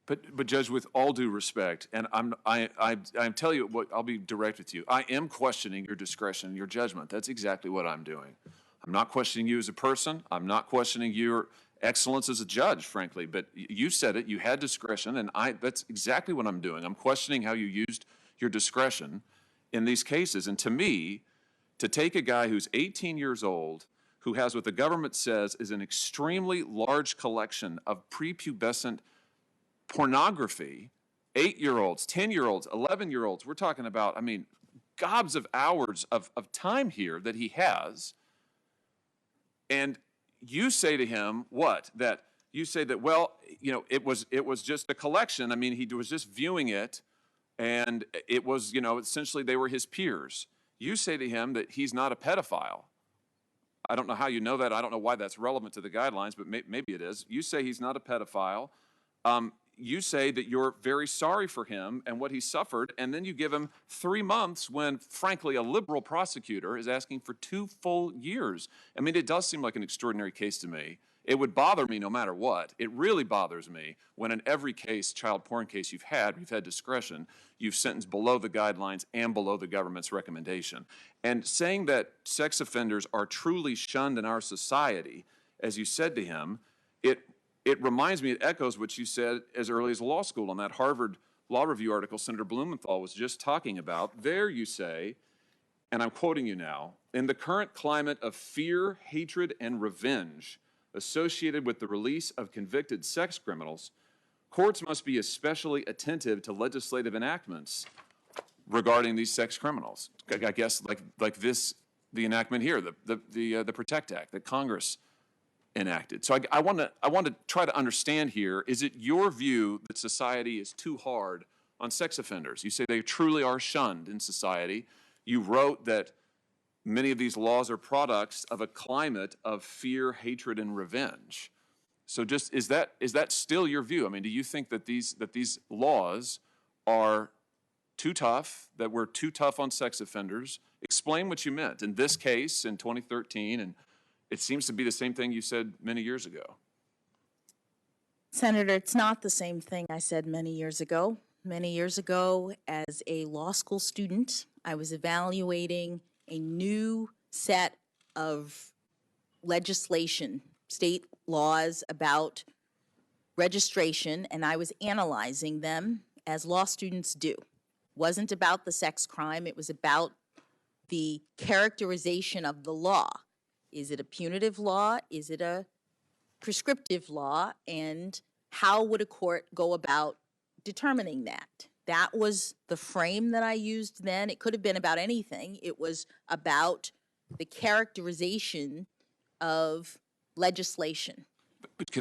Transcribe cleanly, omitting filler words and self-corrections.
But Judge, with all due respect, and I'm telling you what, I'll be direct with you. I am questioning your discretion, your judgment. That's exactly what I'm doing. I'm not questioning you as a person. I'm not questioning your excellence as a judge, frankly. But you said it. You had discretion, and that's exactly what I'm doing. I'm questioning how you used your discretion in these cases. And to me, to take a guy who's 18 years old, who has what the government says is an extremely large collection of prepubescent pornography, 8-year-olds, 10-year-olds, 11-year-olds, we're talking about, I mean, gobs of hours of time here that he has. And you say to him, what? That you say that, well, you know, it was just a collection. I mean, he was just viewing it, and it was, you know, essentially they were his peers. You say to him that he's not a pedophile. I don't know how you know that. I don't know why that's relevant to the guidelines, but maybe it is. You say he's not a pedophile. You say that you're very sorry for him and what he suffered, and then you give him 3 months when, frankly, a liberal prosecutor is asking for 2 full years. I mean, it does seem like an extraordinary case to me. It would bother me no matter what. It really bothers me when in every case, child porn case you've had discretion, you've sentenced below the guidelines and below the government's recommendation. And saying that sex offenders are truly shunned in our society, as you said to him, it reminds me, it echoes what you said as early as law school on that Harvard Law Review article Senator Blumenthal was just talking about. There you say, and I'm quoting you now, in the current climate of fear, hatred, and revenge associated with the release of convicted sex criminals, courts must be especially attentive to legislative enactments regarding these sex criminals. I guess like this, the enactment here, the PROTECT Act that Congress enacted. So I want to try to understand here, is it your view that society is too hard on sex offenders? You say they truly are shunned in society. You wrote that many of these laws are products of a climate of fear, hatred, and revenge. So just is that still your view? I mean, do you think that these laws are too tough, that we're too tough on sex offenders? Explain what you meant in this case in 2013, and it seems to be the same thing you said many years ago. Senator, it's not the same thing I said many years ago. Many years ago, as a law school student, I was evaluating a new set of legislation, state laws about registration, and I was analyzing them as law students do. It wasn't about the sex crime, it was about the characterization of the law. Is it a punitive law? Is it a prescriptive law? And how would a court go about determining that? That was the frame that I used then. It could have been about anything. It was about the characterization of legislation. But